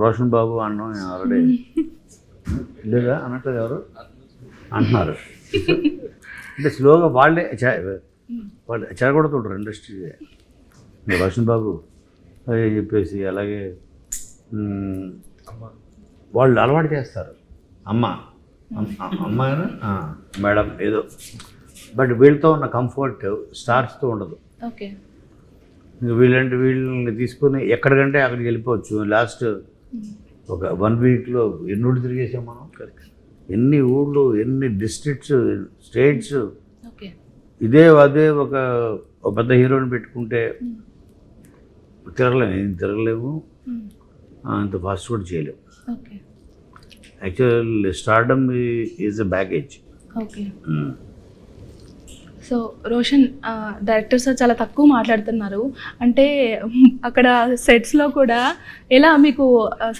Speaker 2: రోషన్ బాబు అన్నాం ఆల్రెడీ లేదా అన్నట్లేదు, ఎవరు అంటున్నారు. అంటే స్లోగా వాళ్ళు చెడగొడుతుంటారు ఇండస్ట్రీ. రోషన్ బాబు అని చెప్పేసి అలాగే వాళ్ళు అలవాటు చేస్తారు. అమ్మాయినా మేడం ఏదో. బట్ వీళ్ళతో ఉన్న కంఫర్ట్ స్టార్స్తో ఉండదు.
Speaker 1: ఓకే,
Speaker 2: వీళ్ళని తీసుకుని ఎక్కడికంటే అక్కడికి వెళ్ళిపోవచ్చు. లాస్ట్ ఒక 1 వీక్లో ఎన్ని ఊళ్ళు తిరిగేసాం మనం, ఎన్ని ఊళ్ళు, ఎన్ని డిస్ట్రిక్ట్స్, స్టేట్స్. అదే ఒక పెద్ద హీరోని పెట్టుకుంటే తిరగలేము, అంత ఫాస్ట్ కూడా చేయలేము. Actual stardom is a baggage.
Speaker 1: Okay. So Roshan director sir చాలా తక్కువ మాట్లాడుతున్నారు. అంటే అక్కడ సెట్స్లో కూడా ఎలా మీకు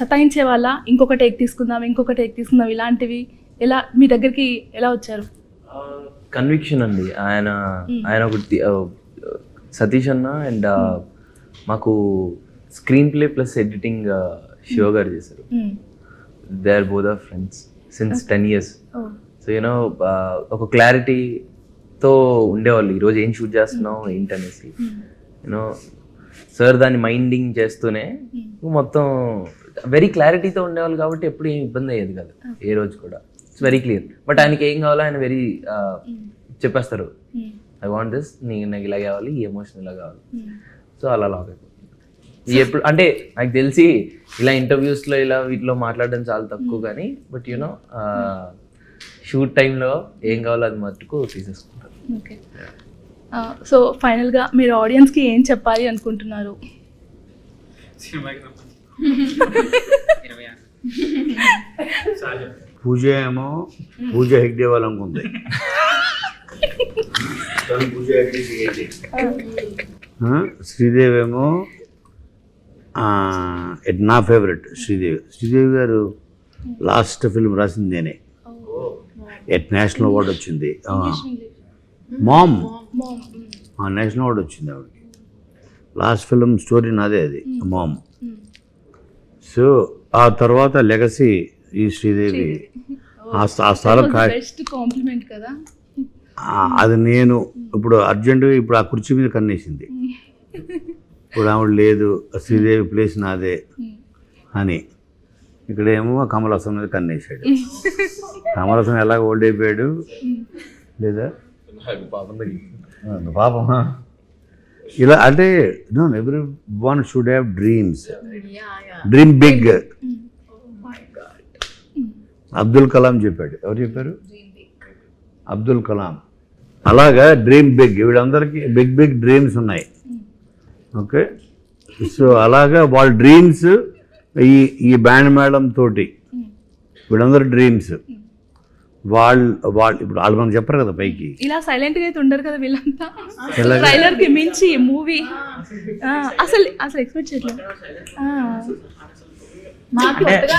Speaker 1: సతాయించే వాళ్ళ, ఇంకొక టేక్ తీసుకుందాం ఇలాంటివి ఎలా మీ దగ్గరికి ఎలా వచ్చారు?
Speaker 3: కన్విక్షన్ అండి. ఆయన ఒకటి సతీష్ అన్న అండ్ మాకు screenplay plus editing Shiva garu చేశారు. They are both are friends since 10 years. So you know ఒక క్లారిటీతో ఉండేవాళ్ళు, ఈరోజు ఏం షూట్ చేస్తున్నాం ఏంటనేసి. యూనో సార్ దాన్ని మైండింగ్ చేస్తూనే మొత్తం వెరీ క్లారిటీతో ఉండేవాళ్ళు కాబట్టి ఎప్పుడు ఏం ఇబ్బంది అయ్యేది కాదు ఏ రోజు కూడా. It's very clear. బట్ ఆయనకి ఏం కావాలో ఆయన వెరీ చెప్పేస్తారు, ఐ వాంట్ దిస్, నాకు ఇలా కావాలి, ఈ ఎమోషన్ ఇలా కావాలి. సో అలా లాగ్ అయిపోతుంది. ఎప్పుడు అంటే నాకు తెలిసి ఇలా ఇంటర్వ్యూస్లో ఇలా వీటిలో మాట్లాడడం చాలా తక్కువ, కానీ బట్ యూనో షూట్ టైంలో ఏం కావాలో అది మట్టుకు తీసేసుకుంటారు.
Speaker 1: ఓకే. సో ఫైనల్గా మీరు ఆడియన్స్కి ఏం చెప్పాలి అనుకుంటున్నారు?
Speaker 2: పూజ ఏమో పూజ హెగ్డే వాళ్ళనుకుంది. శ్రీదేవి ఏమో నా ఫేవరెట్ శ్రీదేవి గారు లాస్ట్ ఫిల్మ్ రాసింది నేనే. నేషనల్ అవార్డు వచ్చింది. మామ్ నేషనల్ అవార్డు వచ్చింది ఆవిడకి. లాస్ట్ ఫిల్మ్ స్టోరీ నాదే అది మామ్. సో ఆ తర్వాత లెగసీ ఈ శ్రీదేవి ఆ స్థలం
Speaker 1: బెస్ట్ కాంప్లిమెంట్ కదా.
Speaker 2: అది నేను ఇప్పుడు అర్జెంటుగా ఇప్పుడు ఆ కుర్చీ మీద కన్నేసింది. ఇప్పుడు ఆవిడ లేదు, శ్రీదేవి ప్లేస్ నాదే అని. ఇక్కడేమో కమల్ హాసన్ మీద కన్నేసాడు. కమల్ హాసన్ ఎలాగ ఓల్డ్ అయిపోయాడు లేదా పాపం. ఇలా అంటే everyone should have dreams, dream big. Abdul Kalam చెప్పాడు. ఎవరు చెప్పారు? అబ్దుల్ కలాం. అలాగా డ్రీమ్ బిగ్. వీళ్ళందరికీ బిగ్ బిగ్ డ్రీమ్స్ ఉన్నాయి. ఓకే, సో అలాగా వాళ్ళ డ్రీమ్స్ ఈ బ్యాండ్ మేళం తోటి వీళ్ళందరూ డ్రీమ్స్ వాళ్ళు ఇప్పుడు వాళ్ళు మనకు చెప్పరు కదా పైకి.
Speaker 1: ఇలా సైలెంట్ గా అయితే ఉండరు కదా వీళ్ళంతా. ట్రైలర్ కి మించి మూవీ అసలు ఎక్స్పెక్ట్ చేయట్లేదు.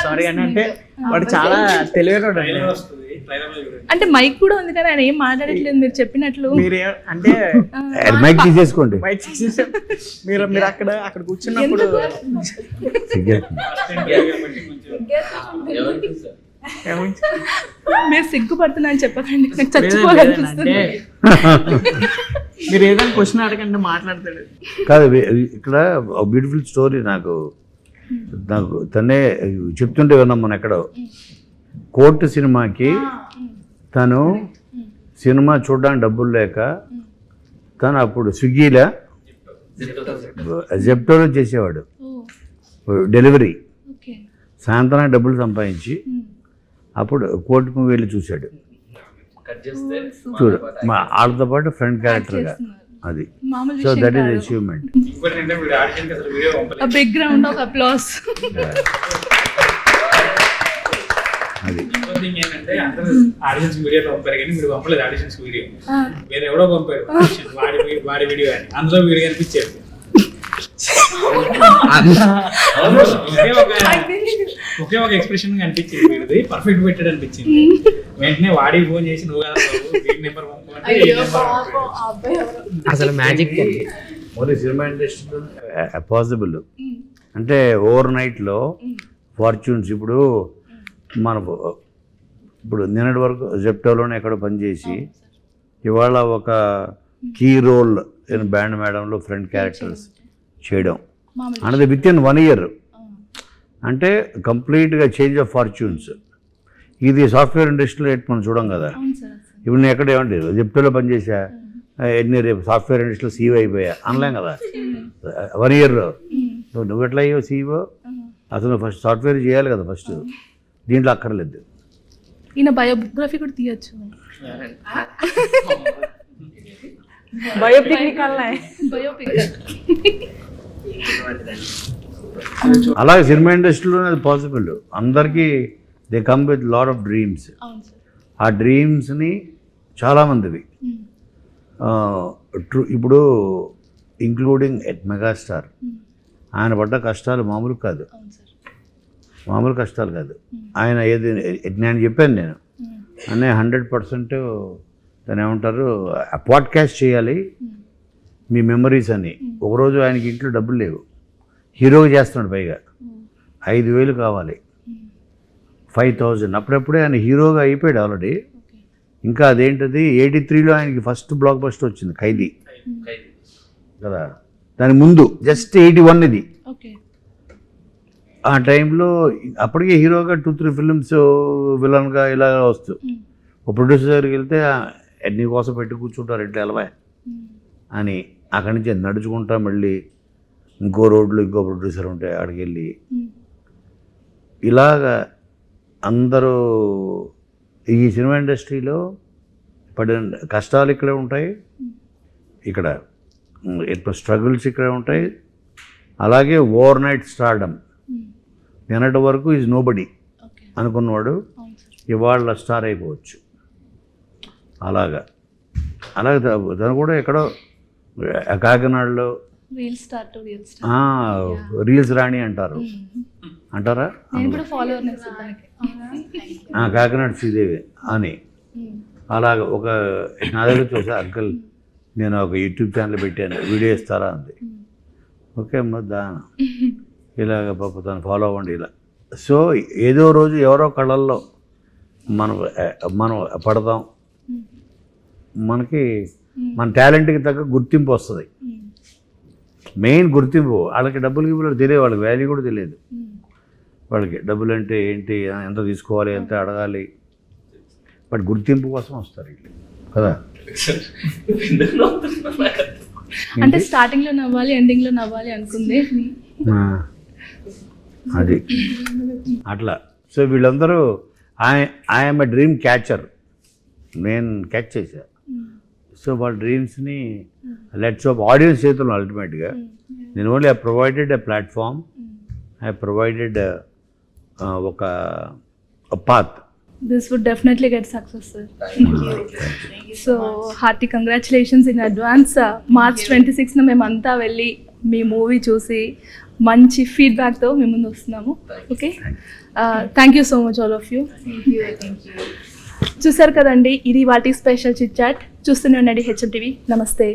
Speaker 8: సారీ అని అంటే వాడు చాలా తెలివైనడు.
Speaker 1: అంటే మైక్ కూడా ఉంది కానీ ఆయన ఏం మాట్లాడట్లేదు మీరు చెప్పినట్లు.
Speaker 8: మీరు అంటే
Speaker 2: మైక్ తీసేసుకోండి.
Speaker 8: మీరు అక్కడ కూర్చున్నప్పుడు
Speaker 1: మీరు సిగ్గుపడుతున్నా అని చెప్పకండి, నాకు చచ్చిపోవాలనిపిస్తుంది.
Speaker 8: మీరు ఏదైనా క్వశ్చన్ అడగండి మాట్లాడతాడు.
Speaker 2: కాదు, ఇక్కడ బ్యూటిఫుల్ స్టోరీ నాకు తనే చెప్తుంటే విన్నాం. మనం ఎక్కడో కోర్టు సినిమాకి తను సినిమా చూడడానికి డబ్బులు లేక తను అప్పుడు స్విగ్గీలో జెప్టోలో చేసేవాడు డెలివరీ. సాయంత్రానికి డబ్బులు సంపాదించి అప్పుడు కోర్టుకు వెళ్ళి చూశాడు. చూడు వాళ్ళతో పాటు ఫ్రెండ్ క్యారెక్టర్గా అది. So that is achievement.
Speaker 1: Big round of applause.
Speaker 2: అది
Speaker 4: ఏంటంటే అందరూ ఆడిషన్స్ వీడియోలో పంపారు కానీ మీరు పంపలేదు. ఆడిషన్స్ వీడియో వేరే ఎవడో పంపాడు, వాడి వీడియో అని. అందులో వీడియో కనిపించారు. ఒకే ఒక ఎక్స్ప్రెషన్ కనిపించింది వీడిది, పర్ఫెక్ట్ పెట్టాడు అనిపించింది. వెంటనే వాడికి ఫోన్ చేసి నువ్వు కదా నెంబర్ పంపమంటే
Speaker 6: అసలు మ్యాజిక్
Speaker 2: ఓన్లీ సినిమా ఇండస్ట్రీలో పాసిబుల్. అంటే ఓవర్ నైట్లో ఫార్చ్యూన్స్. ఇప్పుడు నిన్నటి వరకు జెప్టోలోనే ఎక్కడో పనిచేసి ఇవాళ ఒక కీ రోల్ బ్యాండ్ మేడంలో ఫ్రంట్ క్యారెక్టర్స్ చేయడం అన్నది విత్ ఇన్ 1 year. అంటే కంప్లీట్గా చేంజ్ ఆఫ్ ఫార్చ్యూన్స్. ఇది సాఫ్ట్వేర్ ఇండస్ట్రీలో మనం చూడం కదా. ఇప్పుడు నేను ఎక్కడ ఏమంటే జెప్టోలో పనిచేసా, ఎన్ని రేపు సాఫ్ట్వేర్ ఇండస్ట్రీలో సీఈఓ అయిపోయా అనలేం కదా. 1 year నువ్వు ఎట్లా అయ్యో సీఈఓ? అసలు ఫస్ట్ సాఫ్ట్వేర్ చేయాలి కదా ఫస్ట్. దీంట్లో అక్కర్లేదు.
Speaker 1: ఈయన బయోగ్రఫీ కూడా తీయచ్చు.
Speaker 7: బయోపిక్
Speaker 2: అలాగే సినిమా ఇండస్ట్రీలో అది పాసిబుల్. అందరికీ they come with lot of dreams. ఆ డ్రీమ్స్ని చాలామందివి ఇప్పుడు ఇంక్లూడింగ్ ఎట్ మెగాస్టార్ ఆయన పడ్డ కష్టాలు మామూలు కాదు, మామూలు కష్టాలు కాదు. ఆయన ఏది నేను చెప్పాను నేను అనే 100% దాన్ని ఏమంటారు పాడ్కాస్ట్ చేయాలి మీ మెమరీస్ అని. ఒకరోజు ఆయనకి ఇంట్లో డబ్బులు లేవు, హీరోగా చేస్తున్నాడు, పైగా 5,000 కావాలి, 5,000. అప్పుడప్పుడే ఆయన హీరోగా అయిపోయాడు ఆల్రెడీ. ఇంకా అదేంటది 83లో ఆయనకి ఫస్ట్ బ్లాక్ బస్టర్ వచ్చింది ఖైదీ కదా. దాని ముందు జస్ట్ 81 ఇది. ఆ టైంలో అప్పటికే హీరోగా 2-3 ఫిల్మ్స్ విలన్గా ఇలా వస్తూ ఒక ప్రొడ్యూసర్ దగ్గరికి వెళ్తే నీ కోసం పెట్టి కూర్చుంటారు ఎట్లా ఎలవా అని. అక్కడి నుంచి నడుచుకుంటా మళ్ళీ ఇంకో రోడ్లో ఇంకో ప్రొడ్యూసర్ ఉంటే అక్కడికి వెళ్ళి ఇలాగా అందరూ ఈ సినిమా ఇండస్ట్రీలో పడిన కష్టాలు ఇక్కడే ఉంటాయి, ఇక్కడ స్ట్రగుల్స్ ఇక్కడే ఉంటాయి. అలాగే ఓవర్ నైట్ స్టార్డమ్. నిన్నటి వరకు ఈజ్ నోబడి అనుకున్నవాడు ఇవాళ స్టార్ అయిపోవచ్చు. అలాగే తను కూడా ఎక్కడో కాకినాడలో రీల్స్ రాణి అంటారా కాకినాడ శ్రీదేవి అని. అలాగ ఒక నా దగ్గర చూసా, అంకుల్ నేను ఒక యూట్యూబ్ ఛానల్ పెట్టాను, వీడియో ఇస్తారా అంది. ఓకే అమ్మ ఇలాగ పాప తను ఫాలో అవ్వండి ఇలా. సో ఏదో రోజు ఎవరో కళ్ళల్లో మనం పడదాం, మనకి మన టాలెంట్కి తగ్గ గుర్తింపు వస్తుంది. మెయిన్ గుర్తింపు. వాళ్ళకి డబ్బులకి ఇప్పుడు తెలియదు, వాళ్ళకి వాల్యూ కూడా తెలియదు. వాళ్ళకి డబ్బులు అంటే ఏంటి, ఎంత తీసుకోవాలి, ఎంత అడగాలి, బట్ గుర్తింపు కోసం వస్తారు వీళ్ళు కదా.
Speaker 1: అంటే స్టార్టింగ్లో నవ్వాలి, ఎండింగ్లో నవ్వాలి అనుకుంది.
Speaker 2: అది అట్లా. సో వీళ్ళందరూ ఐఎమ్ ఎ డ్రీమ్ క్యాచర్, నేను క్యాచ్ చేశా. సో వాళ్ళ డ్రీమ్స్ని లెట్స్ ఆఫ్ ఆడియన్స్ చేతుల్లో అల్టిమేట్గా. నేను only I provided a platform, I provided ఒక path.
Speaker 1: This would definitely get success, sir. So hearty congratulations in advance. March 26th మేమంతా వెళ్ళి మీ మూవీ చూసి మంచి ఫీడ్బ్యాక్తో మేము ముందు వస్తున్నాము. Okay, thank you so much all of you. చూసారు కదండి, ఇది వాటి స్పెషల్ చిట్ చాట్. చూస్తూనే ఉండండి HM TV. నమస్తే.